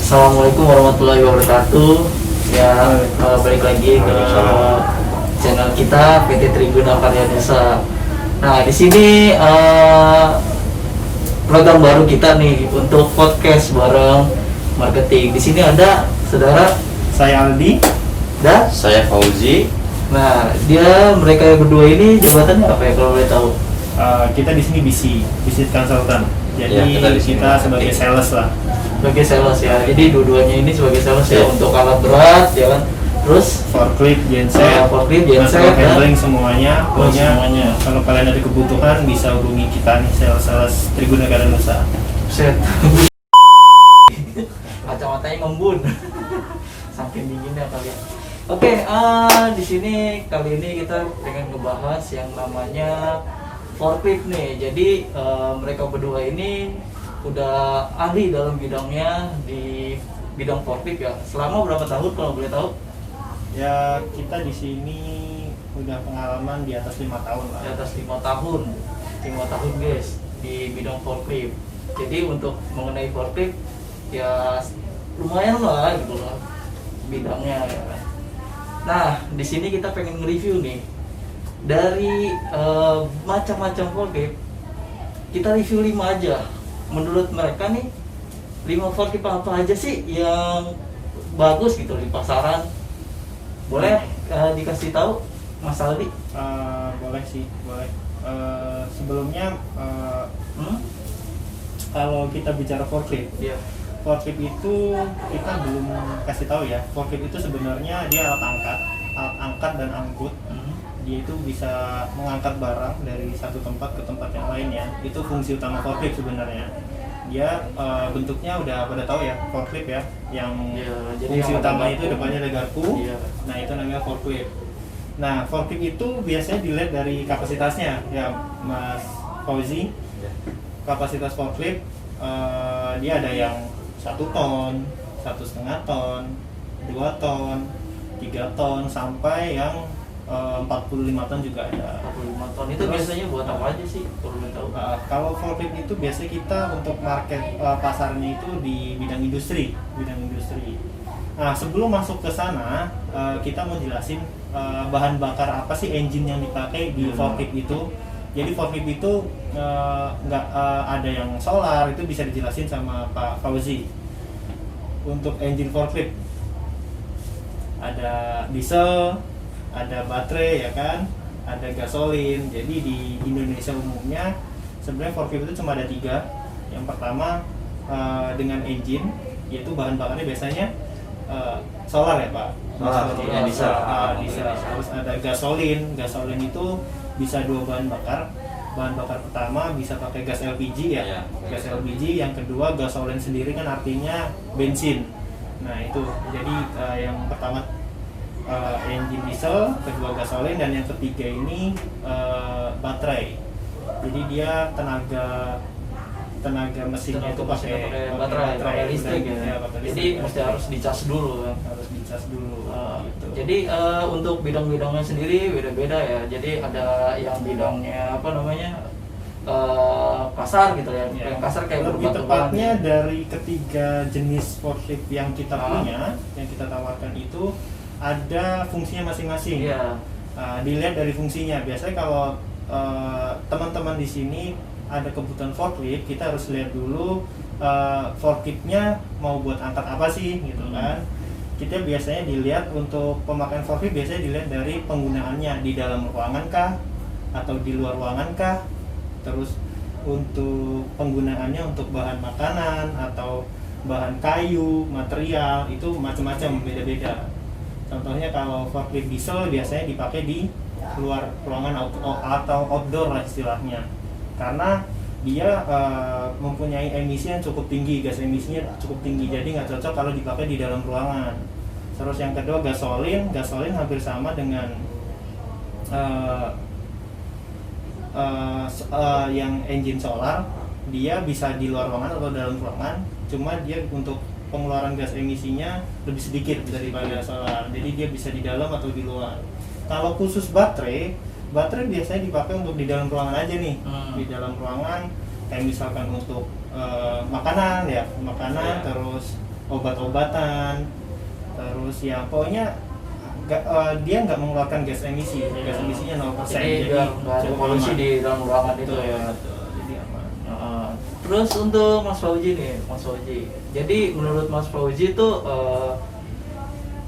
Assalamualaikum warahmatullahi wabarakatuh. Ya, balik lagi ke channel kita PT Triguna Karya Desa. Nah, di sini program baru kita nih untuk podcast bareng marketing. Di sini ada saudara Saya Aldi dan Saya Fauzi. nah, mereka berdua ini jabatannya apa ya kalau boleh tahu? kita di sini bisnis konsultan. Jadi Ya, kita sebagai sales lah. Sebagai sales ya. Jadi dua-duanya ini sebagai sales ya Ya. untuk alat berat ya kan. Terus Forklift, genset, forklift, genset, masalah ya. handling semuanya. Pokoknya semuanya. kalau kalian ada kebutuhan bisa hubungi kita nih sales Triguna Karya Desa. Set. Kacamatanya ngembun. Saking dinginnya kali ya. Oke, di sini kali ini kita pengen ngebahas yang namanya forklift nih. Jadi mereka berdua ini udah ahli dalam bidangnya di bidang forklift ya. Selama berapa tahun kalau boleh tahu? Ya, kita di sini udah pengalaman di atas 5 tahun lah. Di atas 5 tahun. 5 tahun guys di bidang forklift. Jadi untuk mengenai forklift ya lumayan lah gitu loh bidangnya ya kan. Nah, di sini kita pengen nge-review nih dari macam-macam forklift. Kita review 5 aja. Menurut mereka nih 5 forklift apa aja sih yang bagus gitu di pasaran? Boleh dikasih tahu Mas Aldi? Boleh sih, boleh. Sebelumnya kalau kita bicara forklift, Iya. forklift itu kita belum kasih tahu ya. Forklift itu sebenarnya dia alat angkat dan angkut. Dia itu bisa mengangkat barang dari satu tempat ke tempat yang lainnya. Itu fungsi utama forklift sebenarnya. Dia bentuknya udah pada tahu ya, forklift ya, yang Ya, jadi fungsi yang utama ada itu garpu. depannya ada garpu. Iya. Nah, itu namanya forklift. Nah, forklift itu biasanya dilihat dari kapasitasnya ya, Mas Fauzi. Kapasitas forklift dia ada yang 1 ton, 1,5 ton, 2 ton, 3 ton, sampai yang 45 ton juga ada. 45 ton itu Terus, biasanya buat apa aja sih kalau boleh tahu? Kalau forklift itu biasanya kita untuk market pasarnya itu di bidang industri. Nah, sebelum masuk ke sana, kita mau jelasin bahan bakar apa sih engine yang dipakai di forklift itu. Jadi forklift itu nggak ada yang solar, itu bisa dijelasin sama Pak Fauzi. Untuk engine forklift ada diesel, ada baterai ya kan, ada gasolin. Jadi di Indonesia umumnya sebenarnya forklift itu cuma ada 3. Yang pertama dengan engine, yaitu bahan bakarnya biasanya solar ya Pak. Diesel. Diesel. Terus ada gasolin. Gasolin itu bisa 2 bahan bakar. Bahan bakar pertama bisa pakai gas LPG ya. Iya, Gas LPG. Yang kedua gasolin sendiri kan artinya bensin. Nah itu jadi yang pertama engine diesel, kedua gasolin, dan yang ketiga ini baterai. Jadi dia tenaga mesinnya itu pakai baterai listrik ya. baterai Jadi listrik. mesti harus dicas dulu kan. Harus dicas dulu. Gitu. Jadi untuk bidang-bidangnya sendiri beda-beda ya. Jadi ada yang bidangnya apa namanya kasar gitu ya. Ya. Yang kasar kayak lebih berbatu tepatnya ban. dari ketiga jenis forklift yang kita punya, yang kita tawarkan itu ada fungsinya masing-masing. Iya. Dilihat dari fungsinya. Biasanya kalau teman-teman di sini ada kebutuhan forklift, kita harus lihat dulu forkliftnya mau buat angkat apa sih gitu kan. Kita biasanya dilihat untuk pemakaian forklift biasanya dilihat dari penggunaannya di dalam ruangan kah atau di luar ruangan kah. Terus untuk penggunaannya untuk bahan makanan atau bahan kayu, material, itu macam-macam, beda-beda. Contohnya kalau forklift diesel biasanya dipakai di luar ruangan atau outdoor lah istilahnya, karena dia mempunyai emisi yang cukup tinggi, gas emisinya cukup tinggi, jadi nggak cocok kalau dipakai di dalam ruangan. Terus yang kedua gasolin hampir sama dengan yang engine solar, dia bisa di luar ruangan atau dalam ruangan, cuma dia untuk pengeluaran gas emisinya lebih sedikit daripada solar, jadi dia bisa di dalam atau di luar. Kalau khusus baterai biasanya dipakai untuk di dalam ruangan aja nih. Di dalam ruangan kayak misalkan untuk makanan ya, makanan, Iya. terus obat-obatan, terus ya pokoknya dia nggak mengeluarkan gas emisi, gas emisinya 0%. Jadi nggak ada cukup polusi aman. di dalam ruangan itu Betul, ya. betul. Jadi aman. Terus untuk Mas Fauzi nih, Mas Fauzi. Jadi menurut Mas Fauzi itu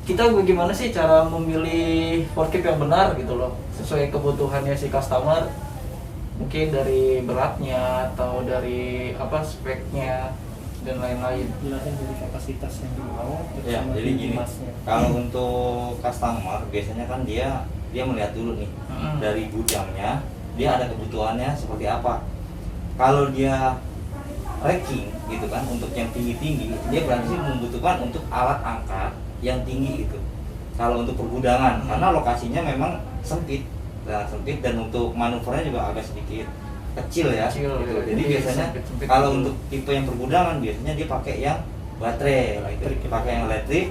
kita bagaimana sih cara memilih forklift yang benar gitu loh, sesuai kebutuhannya si customer, mungkin dari beratnya atau dari apa speknya dan lain-lain. Jelasin dari kapasitas yang dimau, terus Ya, sama jadi tinggi gini, masnya. kalau untuk customer biasanya kan dia melihat dulu nih dari gudangnya, dia ada kebutuhannya seperti apa. Kalau dia racking gitu kan, untuk yang tinggi-tinggi, dia berarti membutuhkan untuk alat angkat yang tinggi itu. Kalau untuk pergudangan, karena lokasinya memang sempit, sempit dan untuk manuvernya juga agak sedikit kecil ya. Kecil, gitu. ya. Jadi Jadi biasanya sempit-sempit kalau gitu. untuk tipe yang pergudangan biasanya dia pakai yang baterai, Elektrik. pakai yang elektrik,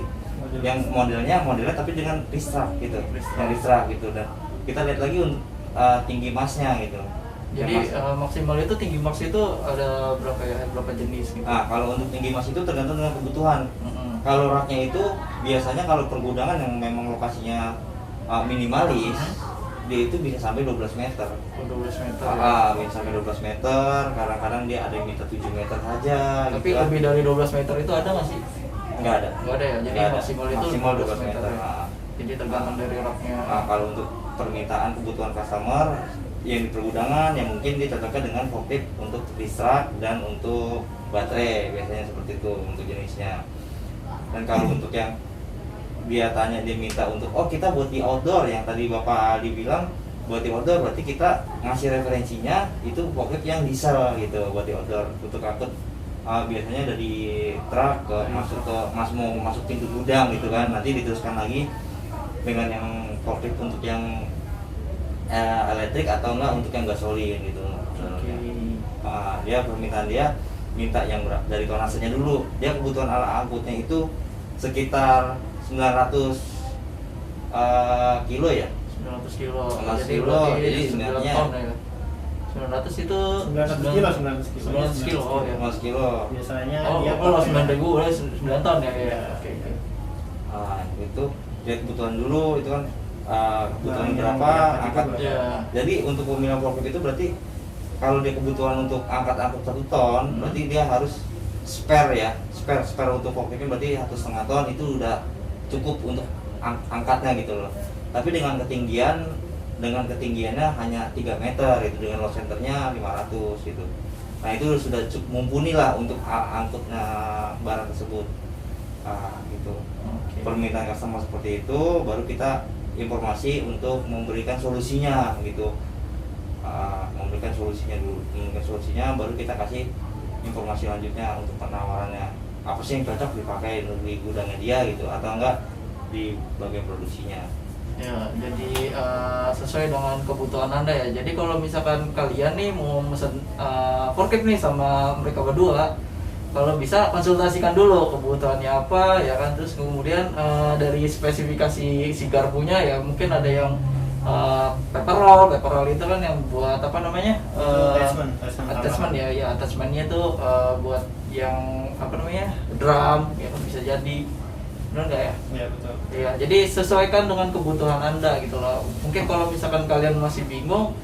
yang modelnya tapi dengan distract gitu, yang distract gitu. Dan kita lihat lagi untuk tinggi masnya gitu. Jadi maksimal itu tinggi max itu ada berapa ya? Berapa jenis gitu? Nah, kalau untuk tinggi mas itu tergantung dengan kebutuhan. Mm-mm. Kalau raknya itu biasanya kalau pergudangan yang memang lokasinya minimalis, dia itu bisa sampai 12 meter. 12 meter. Ya. Bisa sampai 12 meter, kadang-kadang dia ada yang minta 7 meter saja. Tapi gitu kan. lebih dari 12 meter itu ada nggak sih? Nggak ada. Nggak ada ya. Jadi Nggak ada. maksimal itu Maksimal 12 meter. ya. Nah, Jadi tergantung dari raknya. kalau untuk permintaan kebutuhan customer yang di pergudangan, yang mungkin dicocokkan dengan forklift untuk distract dan untuk baterai, biasanya seperti itu untuk jenisnya. Dan kalau untuk yang dia minta untuk kita buat di outdoor, yang tadi Bapak Adi bilang buat di outdoor, berarti kita ngasih referensinya itu forklift yang diesel gitu buat di outdoor untuk angkut biasanya dari truk ke masuk pintu gudang gitu kan, nanti diteruskan lagi dengan yang forklift untuk yang elektrik atau enggak untuk yang gasolin gitu. Dia permintaan dia minta yang dari tonasenya dulu. Dia kebutuhan ala angkutnya itu sekitar 900 kilo ya. 900 kilo. 900 Jadi kilo, berarti jadi 9 sebenarnya ton ya. 900 itu 900 kilo, 900 kilo. 900 kilo. Oh ya. 900 kilo. Biasanya Oh, dia kalau pakai- 9.000 udah 9 ton ya. Ya. Oke. Itu dia kebutuhan dulu itu kan kebutuhan Nah, berapa yang angkat. berapa? Ya. Jadi untuk pemilihan forklift itu berarti kalau dia kebutuhan untuk angkat 1 ton, berarti dia harus spare ya, spare untuk forkliftnya berarti 1,5 ton itu udah cukup untuk angkatnya gitu loh. Tapi dengan ketinggiannya hanya 3 meter itu, dengan load centernya 500 gitu. Nah itu sudah cukup mumpuni lah untuk angkutnya barang tersebut. Gitu. Oke. Permintaan customer seperti itu, baru kita informasi untuk memberikan solusinya gitu. Memberikan solusinya baru kita kasih informasi lanjutnya untuk penawarannya, apa sih yang cocok dipakai di gudangnya dia gitu, atau enggak di bagian produksinya. Ya, jadi sesuai dengan kebutuhan Anda ya. Jadi kalau misalkan kalian nih mau mesen forklift nih sama mereka berdua, kalau bisa konsultasikan dulu kebutuhannya apa ya kan, terus kemudian dari spesifikasi si garpunya ya, mungkin ada yang paper roll itu kan yang buat apa namanya, attachment ya, attachmentnya itu buat yang apa namanya, drum ya kan, bisa jadi, benar nggak ya? Ya betul. Ya, jadi sesuaikan dengan kebutuhan Anda gitu loh. Mungkin kalau misalkan kalian masih bingung,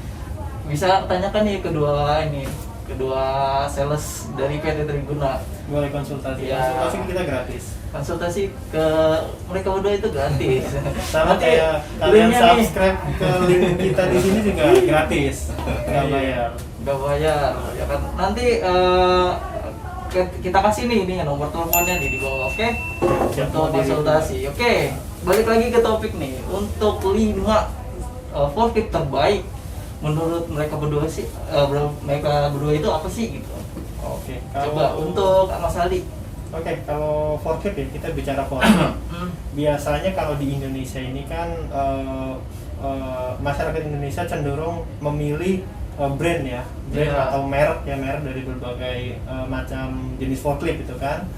bisa tanyakan nih kedua sales dari PT Triguna. Boleh konsultasi. Ya. Konsultasi kita gratis. Konsultasi ke mereka berdua itu gratis. Sama Nanti kayak kalian linknya nih, subscribe ke link kita di sini juga gratis, nggak bayar. nggak bayar ya kan. Nanti kita kasih nih nomor teleponnya nih di bawah, oke? Siap, Untuk mau konsultasi. Oke, balik lagi ke topik nih. Untuk 5 forklift terbaik menurut mereka berdua sih, mereka berdua itu apa sih gitu? Oke. Coba untuk Mas Ali. Oke, kalau forklift ya, kita bicara forklift. Biasanya kalau di Indonesia ini kan masyarakat Indonesia cenderung memilih brand ya, brand Iya. atau merek dari berbagai macam jenis forklift itu kan.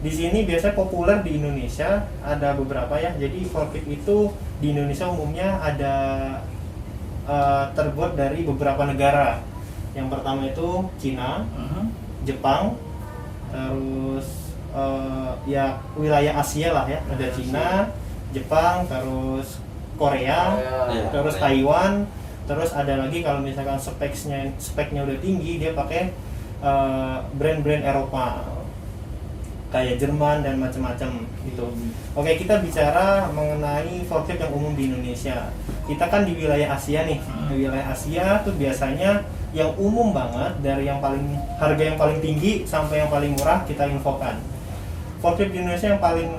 Di sini biasanya populer di Indonesia ada beberapa ya. Jadi forklift itu di Indonesia umumnya ada terbuat dari beberapa negara. Yang pertama itu Cina, Jepang, terus ya wilayah Asia lah ya, ada Cina, Jepang, terus Korea, Iya, terus Korea. Taiwan, terus ada lagi kalau misalkan speknya udah tinggi dia pakai brand-brand Eropa kayak Jerman dan macam-macam gitu. Oke, kita bicara mengenai forklift yang umum di Indonesia. Kita kan di wilayah Asia nih. Di wilayah Asia tuh biasanya yang umum banget dari harga yang paling tinggi sampai yang paling murah kita infokan. Forklift di Indonesia yang paling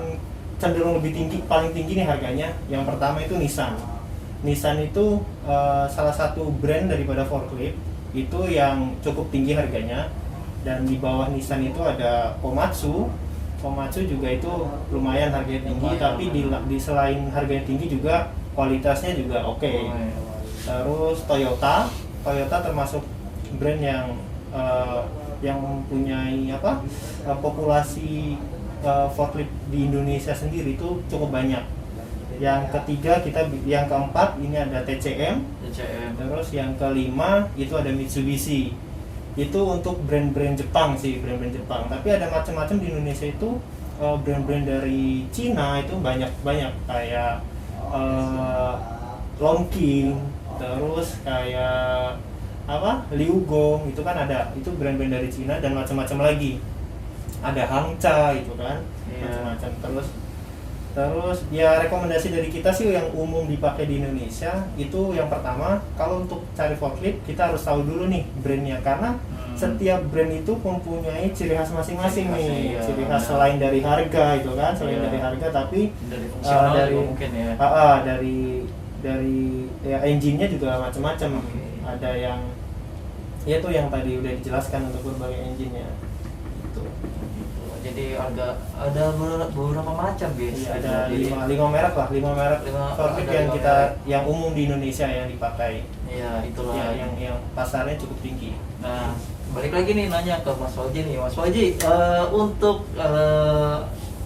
cenderung paling tinggi nih harganya. Yang pertama itu Nissan. Nissan itu salah satu brand daripada forklift itu yang cukup tinggi harganya. Dan di bawah Nissan itu ada Komatsu. Komatsu juga itu lumayan harganya tinggi, Lumayan. tapi di selain harganya tinggi juga kualitasnya juga oke. Terus Toyota termasuk brand yang mempunyai populasi forklift di Indonesia sendiri itu cukup banyak. Yang keempat ini ada TCM. Terus yang kelima itu ada Mitsubishi. Itu untuk brand-brand Jepang sih, brand-brand Jepang. Tapi ada macam-macam di Indonesia itu brand-brand dari Cina itu banyak kayak Longking, terus kayak Liugong itu kan ada, itu brand-brand dari Cina dan macam-macam lagi. Ada Hangcha itu kan, macam-macam. Terus ya rekomendasi dari kita sih yang umum dipakai di Indonesia itu yang pertama, kalau untuk cari forklift kita harus tahu dulu nih brandnya, karena setiap brand itu mempunyai ciri khas masing-masing nih. Iya, Ciri khas benar. selain dari harga itu kan, selain Iya. dari harga tapi Dari fungsional dari juga mungkin ya. dari ya engine-nya juga macam-macam. Oke. Ada yang ya tuh yang tadi udah dijelaskan untuk berbagai engine-nya. Gitu. Jadi ada beberapa macam guys. Iya, ada Jadi, 5 merek lah, 5 merek forklift ada yang 5 kita merek. yang umum di Indonesia yang dipakai. Iya, itulah. Ya, yang pasarnya cukup tinggi. Nah, balik lagi nih nanya ke Mas Waji nih. Mas Waji, untuk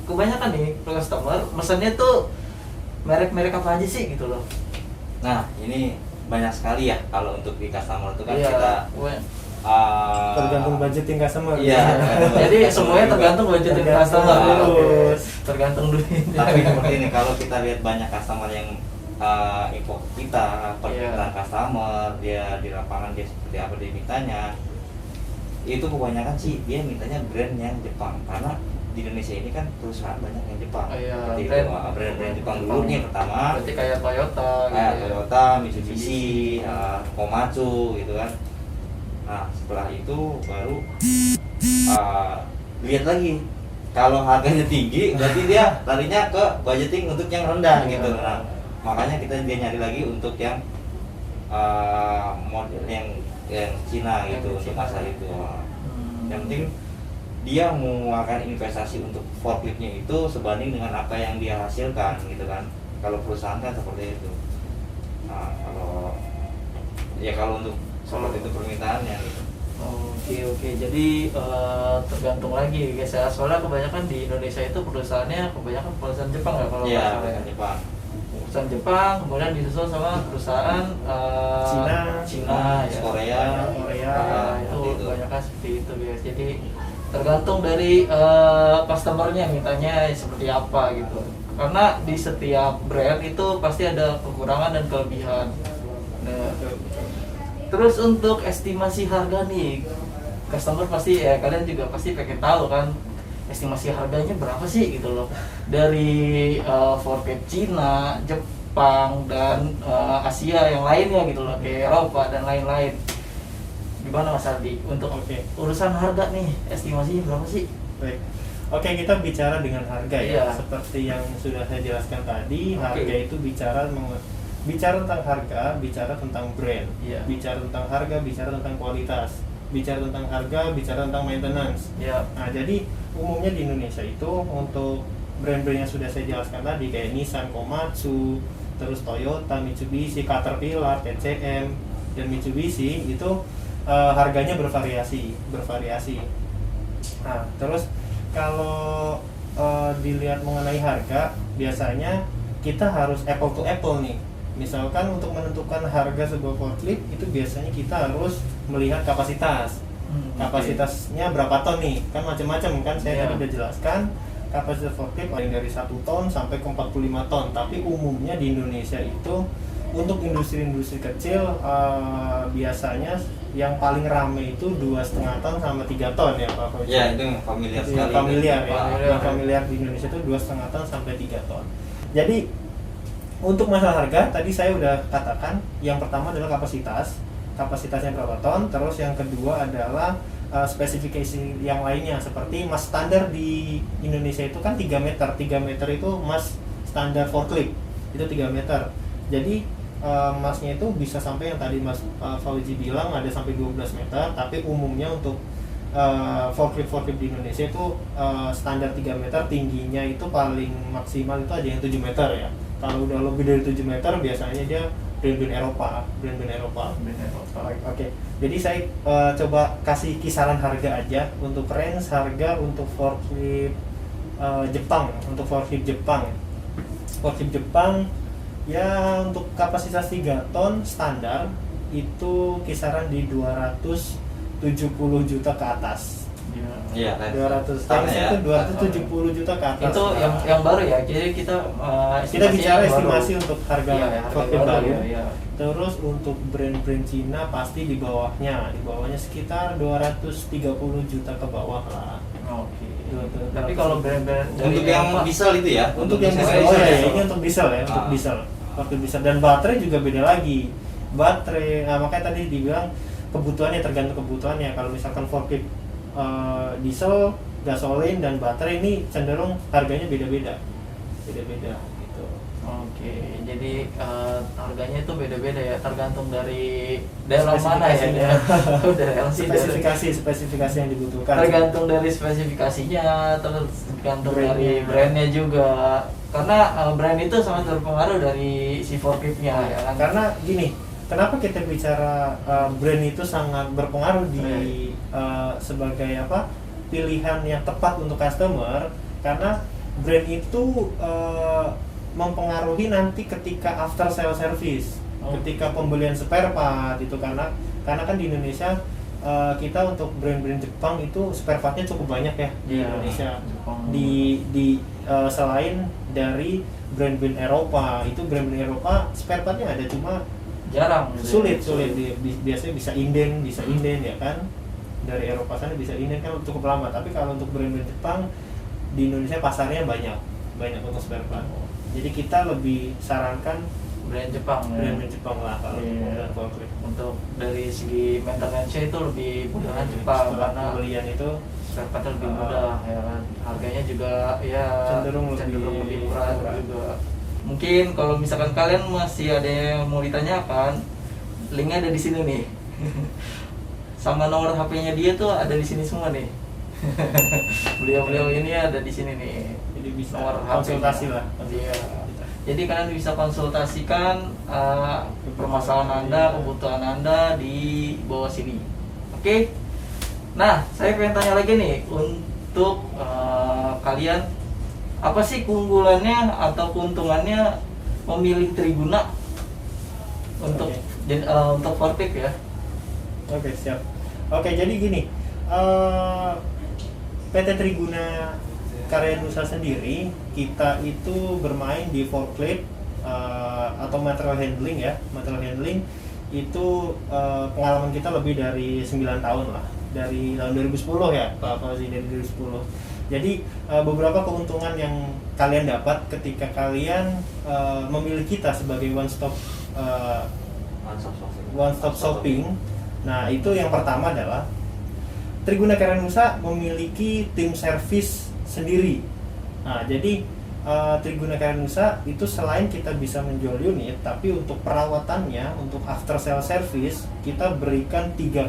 kebanyakan nih customer mesennya tuh merek-merek apa aja sih gitu loh? Nah, ini banyak sekali ya kalau untuk di customer itu kan Iya, kita Tergantung budgeting customer. Iya. Jadi semuanya tergantung budget customer. Terus. Tergantung duit. Tapi seperti ini, kalau kita lihat banyak customer yang info kita, permintaan customer, dia di lapangan dia seperti apa dia mintanya, itu kebanyakan sih dia mintanya brand yang Jepang, karena di Indonesia ini kan perusahaan banyak yang Jepang. Iya, Seperti brand- itu, brand Jepang dulu nih pertama. Berarti kayak Toyota Kayak gitu. Toyota, Mitsubishi, Komatsu gitu kan. Nah setelah itu baru lihat lagi, kalau harganya tinggi berarti dia larinya ke budgeting untuk yang rendah Iya. gitu. Nah makanya dia nyari lagi untuk yang model yang Cina gitu, Yang untuk Cina. masa itu. Hmm. Yang penting dia mengeluarkan investasi untuk forkliftnya itu sebanding dengan apa yang dia hasilkan gitu kan. Kalau perusahaan kan seperti itu. Nah, kalau untuk seperti itu permintaannya gitu. Oke, jadi tergantung lagi guys ya. Soalnya kebanyakan di Indonesia itu perusahaannya kebanyakan perusahaan Jepang ya kalau Iya, nggak salah ya. perusahaan Jepang. Perusahaan Jepang kemudian disusul sama perusahaan Cina ya. Korea. Nah, itu seperti itu. kebanyakan seperti itu guys. Jadi tergantung dari customernya mintanya seperti apa gitu. Karena di setiap brand itu pasti ada kekurangan dan kelebihan. Nah, terus untuk estimasi harga nih, customer pasti ya kalian juga pasti pengen tahu kan estimasi harganya berapa sih gitu loh, dari forklift Cina, Jepang dan Asia yang lainnya gitu loh, kayak Eropa dan lain-lain. Gimana Mas Ardi untuk urusan harga nih, estimasinya berapa sih? Baik. Oke, kita bicara dengan harga ya. Iya. Seperti yang sudah saya jelaskan tadi, Oke. harga itu bicara tentang harga, bicara tentang brand, Iya. bicara tentang harga, bicara tentang kualitas, bicara tentang harga, bicara tentang maintenance. Ya, Nah, jadi umumnya di Indonesia itu untuk brand-brand yang sudah saya jelaskan tadi kayak Nissan, Komatsu, terus Toyota, Mitsubishi, Caterpillar, TCM, dan Mitsubishi itu harganya bervariasi. Nah, terus kalau dilihat mengenai harga, biasanya kita harus apple to apple nih. Misalkan untuk menentukan harga sebuah forklift itu biasanya kita harus melihat kapasitas. Kapasitasnya berapa ton nih? Kan macam-macam kan, saya Iya. tadi udah jelaskan. Kapasitas forklift ada yang dari 1 ton sampai ke 45 ton. Tapi umumnya di Indonesia itu untuk industri-industri kecil biasanya yang paling rame itu 2,5 ton sama 3 ton ya Pak Fauzi. Ya, itu familiar Yang sekali. familiar ya, Pak. yang familiar di Indonesia itu 2,5 ton sampai 3 ton. Jadi untuk masalah harga tadi saya udah katakan, yang pertama adalah kapasitasnya berapa ton, terus yang kedua adalah spesifikasi yang lainnya, seperti mas standar di Indonesia itu kan 3 meter. 3 meter itu mas standar forklift itu 3 meter. Jadi masnya itu bisa sampai yang tadi Mas Fauzi bilang ada sampai 12 meter, tapi umumnya untuk forklift di Indonesia itu standar 3 meter, tingginya itu paling maksimal itu ada yang 7 meter ya. Kalau udah lebih dari 7 meter biasanya dia brand-brand Eropa. Oke. Jadi saya coba kasih kisaran harga aja untuk range harga untuk forklift Jepang, Forklift Jepang ya untuk kapasitas 3 ton standar itu kisaran di 270 juta ke atas. Iya, 200 Ton range ya. itu 270 juta ke atas. Itu yang baru ya. Jadi kita kita bicara yang baru. estimasi untuk harga Iya, harga forklift baru. ya. Terus untuk brand-brand Cina pasti di bawahnya sekitar 230 juta ke bawah lah. Oke. Tapi kalau brand-brand dari Untuk yang Eropa, diesel itu ya? Untuk yang diesel. diesel, oh ya, ini untuk diesel ya, untuk Ah. diesel. Waktu diesel dan baterai juga beda lagi. Baterai, makanya tadi dibilang kebutuhannya tergantung kebutuhannya. Kalau misalkan forklift diesel, gasolin dan baterai ini cenderung harganya beda-beda gitu. Oke, jadi harganya itu beda-beda ya, tergantung dari daerah mana ya. Spesifikasinya. Dari Spesifikasi yang dibutuhkan. tergantung dari spesifikasinya, terus tergantung Brandnya. dari brandnya juga. Karena brand itu sangat berpengaruh dari si forkliftnya ya kan. Karena gini, kenapa kita bicara brand itu sangat berpengaruh di sebagai pilihan yang tepat untuk customer, karena brand itu mempengaruhi nanti ketika after sale service, ketika pembelian spare part itu, karena kan di Indonesia kita untuk brand-brand Jepang itu spare partnya cukup banyak ya di Iya, Indonesia. Jepang. Selain dari brand-brand Eropa, itu brand-brand Eropa spare partnya ada cuma jarang gitu ya. sulit biasanya bisa inden ya kan, dari Eropa sana bisa inden kan cukup lama. Tapi kalau untuk brand-brand Jepang di Indonesia pasarnya banyak untuk spare part. Jadi kita lebih sarankan brand Jepang ya. brand-brand Jepang lah kalau Iya. untuk forklift. Untuk dari segi maintenance itu lebih mudah Jepang, Setelah karena pembelian itu spare part lebih mudah ya kan. Harganya juga ya Cenderung lebih murah murah. juga. Mungkin kalau misalkan kalian masih ada yang mau ditanyakan, linknya ada di sini nih. Sama nomor HP-nya dia tuh ada di sini semua nih. Beliau ini ada di sini nih. jadi bisa Nomor konsultasi HP-nya. lah. Iya. Jadi kalian bisa konsultasikan permasalahan Anda, kebutuhan Anda di bawah sini. Oke. Nah, saya pengen tanya lagi nih untuk kalian, apa sih keunggulannya atau keuntungannya memilih Triguna untuk Oke. untuk forklift ya? Oke, siap. Oke, jadi gini, PT Triguna Karya Nusa sendiri, kita itu bermain di forklift atau material handling ya. Material handling itu pengalaman kita lebih dari 9 tahun lah, dari tahun 2010 ya Pak Fauzi, dari 2010. Jadi beberapa keuntungan yang kalian dapat ketika kalian memilih kita sebagai one stop shopping. Nah, itu yang pertama adalah Triguna Karya Nusa memiliki tim servis sendiri. Nah, jadi Triguna Karya Nusa itu selain kita bisa menjual unit, tapi untuk perawatannya, untuk after sale service, kita berikan 3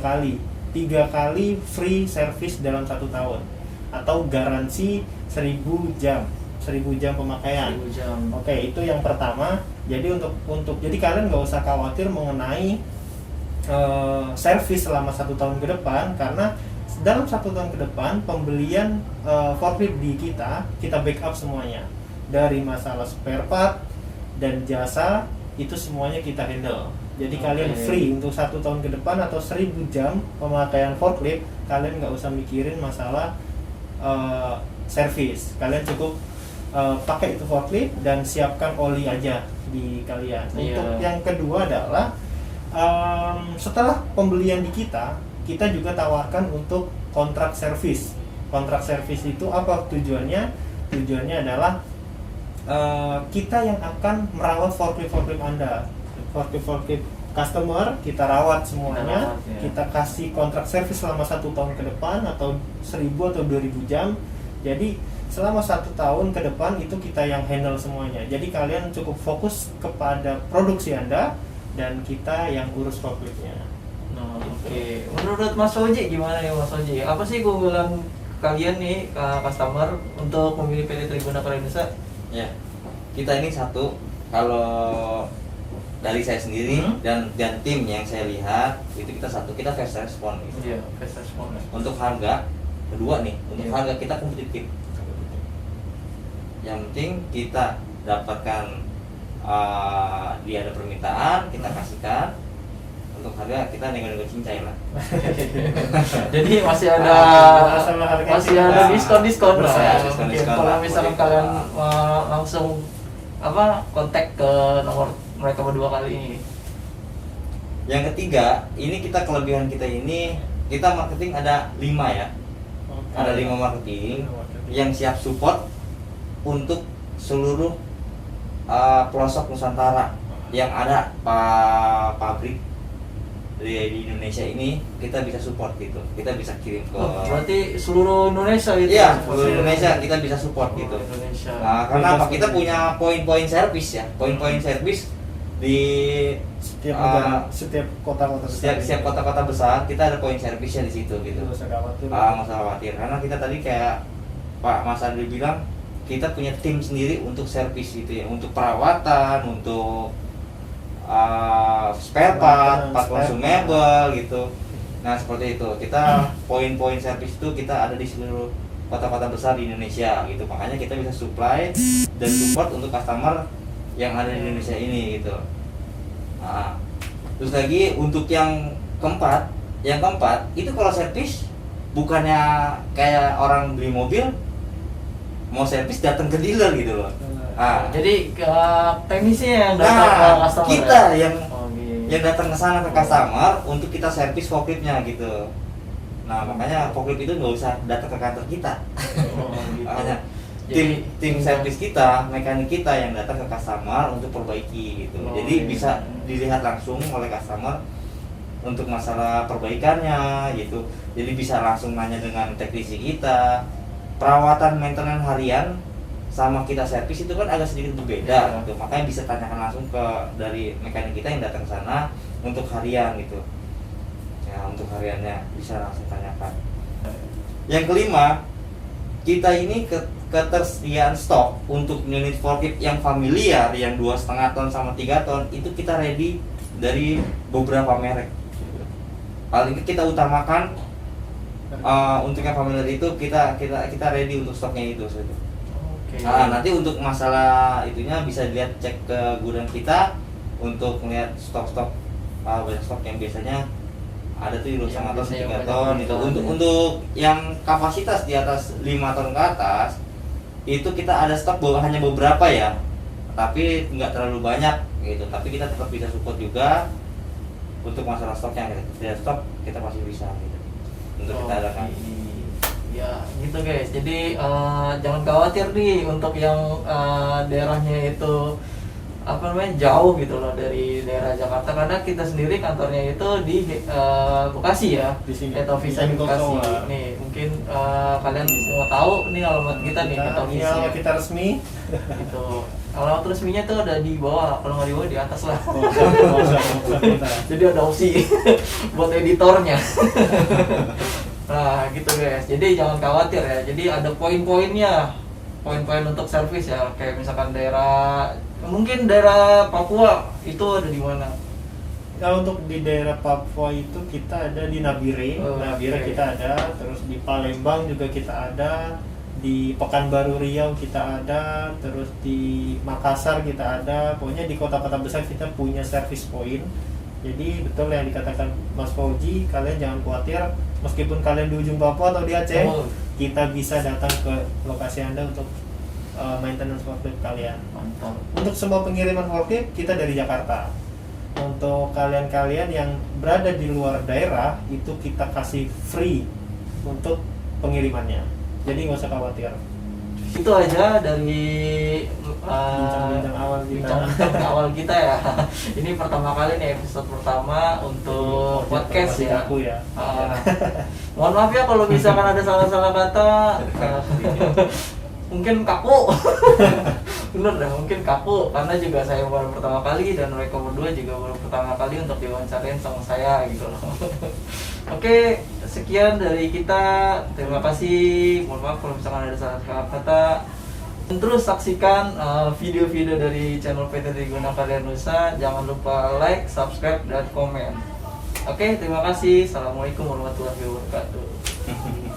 kali free service dalam 1 tahun, atau garansi 1000 jam pemakaian. 1000 jam. Oke, itu yang pertama. Jadi jadi kalian nggak usah khawatir mengenai servis selama 1 tahun ke depan, karena dalam 1 tahun ke depan pembelian forklift di kita backup semuanya, dari masalah spare part dan jasa itu semuanya kita handle. Jadi kalian free untuk 1 tahun ke depan atau 1000 jam pemakaian forklift, kalian nggak usah mikirin masalah servis. Kalian cukup pakai itu forklift dan siapkan oli aja di kalian. Untuk yang kedua adalah setelah pembelian di kita juga tawarkan untuk kontrak servis. Kontrak servis itu apa tujuannya? Tujuannya adalah kita yang akan merawat forklift Anda. Forklift customer kita rawat semuanya, kita kasih kontrak servis selama 1 tahun ke depan atau 1000 atau 2000 jam. Jadi selama 1 tahun ke depan itu kita yang handle semuanya. Jadi kalian cukup fokus kepada produksi Anda dan kita yang urus forkliftnya. Nah, oke. Menurut Mas Oji gimana ya Mas Oji? Apa sih keunggulan kalian nih customer untuk memilih PT Triguna Para Indonesia? Ya, kita ini satu, kalau dari saya sendiri dan tim yang saya lihat itu kita satu, kita fast respon gitu. Iya, fast respon. Untuk harga kedua nih, untuk harga kita kompetitif. Yang penting kita dapatkan dia ada permintaan, kita kasihkan. Untuk harga kita nego-nego cincai lah. Jadi masih ada diskon lah ya. Kalau misalkan kalian langsung kontak ke nomor mereka berdua kali ini. Yang ketiga, ini kita kelebihan kita ini, kita marketing ada 5 ya. Ada 5 marketing yang siap support untuk seluruh pelosok Nusantara yang ada pabrik di Indonesia ini, kita bisa support gitu. Kita bisa kirim ke berarti seluruh Indonesia gitu. Iya, seluruh Indonesia kita bisa support gitu. Nah, karena apa? Kita punya poin-poin servis ya. Poin-poin servis di setiap kota-kota besar. Setiap kota-kota besar kita ada poin servisnya di situ gitu. Nggak usah khawatir. Nggak usah khawatir. Karena kita tadi kayak Pak Mas Andri bilang, kita punya tim sendiri untuk servis gitu ya, untuk perawatan, untuk spare part consumable gitu. Nah seperti itu, kita poin-poin servis itu kita ada di seluruh kota-kota besar di Indonesia gitu. Makanya kita bisa supply dan support untuk customer yang ada di Indonesia ini gitu. Nah, terus lagi untuk yang keempat itu kalau servis bukannya kayak orang beli mobil mau servis datang ke dealer gitu loh. Jadi teknisnya yang datang ke customer. Kita yang datang ke sana ke customer untuk kita servis forkliftnya gitu. Nah makanya forklift itu nggak usah datang ke kantor kita. Gitu. Makanya tim servis kita, mekanik kita yang datang ke customer untuk perbaiki gitu. Jadi bisa dilihat langsung oleh customer untuk masalah perbaikannya gitu. Jadi bisa langsung nanya dengan teknisi kita. Perawatan maintenance harian sama kita servis itu kan agak sedikit berbeda gitu. Makanya bisa tanyakan langsung dari mekanik kita yang datang ke sana untuk harian gitu. Ya, untuk hariannya bisa langsung tanyakan. Yang kelima, kita ini ketersediaan stok untuk unit forklift yang familiar yang 2,5 ton sama 3 ton itu kita ready dari beberapa merek. Paling kita utamakan untuk yang familiar itu kita ready untuk stoknya itu. Nanti untuk masalah itunya bisa dilihat, cek ke gudang kita untuk melihat stok-stok banyak stok yang biasanya ada tuh 2,5 ton, 3 ton itu. Untuk yang kapasitas di atas 5 ton ke atas itu kita ada stok hanya beberapa ya, tapi nggak terlalu banyak gitu. Tapi kita tetap bisa support juga untuk masalah stok yang tidak stok, kita pasti bisa gitu untuk kita adakan. Ya gitu guys, jadi jangan khawatir nih untuk yang daerahnya itu jauh gitu loh dari daerah Jakarta, karena kita sendiri kantornya itu di Bekasi ya, head office di Bekasi. Nih mungkin kalian semua tahu nih alamat kita nih, head office kita resmi. Itu alamat resminya tuh ada di bawah, kalau nggak di bawah di atas lah. Jadi ada opsi buat editornya. Nah gitu guys, jadi jangan khawatir ya. Jadi ada poin-poinnya, poin-poin untuk servis ya. Kayak misalkan mungkin daerah Papua itu ada di mana? Kalau untuk di daerah Papua itu kita ada di Nabire, kita ada, terus di Palembang juga kita ada, di Pekanbaru Riau kita ada, terus di Makassar kita ada. Pokoknya di kota-kota besar kita punya service point Jadi betul yang dikatakan Mas Fauji, kalian jangan khawatir, meskipun kalian di ujung Papua atau di Aceh, kita bisa datang ke lokasi Anda untuk maintenance forklift kalian. Mantap. Untuk semua pengiriman forklift kita dari Jakarta. Untuk kalian-kalian yang berada di luar daerah itu kita kasih free untuk pengirimannya. Jadi nggak usah khawatir. Itu aja dari Bincang-bincang awal kita. bincang-bincang awal kita ya. Ini pertama kali nih, episode pertama untuk podcast Masih ya. aku ya. Mohon maaf ya kalau misalkan ada salah-salah kata. Mungkin kaku. Bener dah, mungkin kaku karena juga saya baru pertama kali dan mereka berdua juga baru pertama kali untuk diwawancarain sama saya gitu loh. Oke, sekian dari kita. Terima kasih. Mohon maaf kalau misalkan ada salah kata. Dan terus saksikan video-video dari channel PT Trigona Karya Nusa. Jangan lupa like, subscribe, dan komen. Oke, terima kasih. Assalamualaikum warahmatullahi wabarakatuh.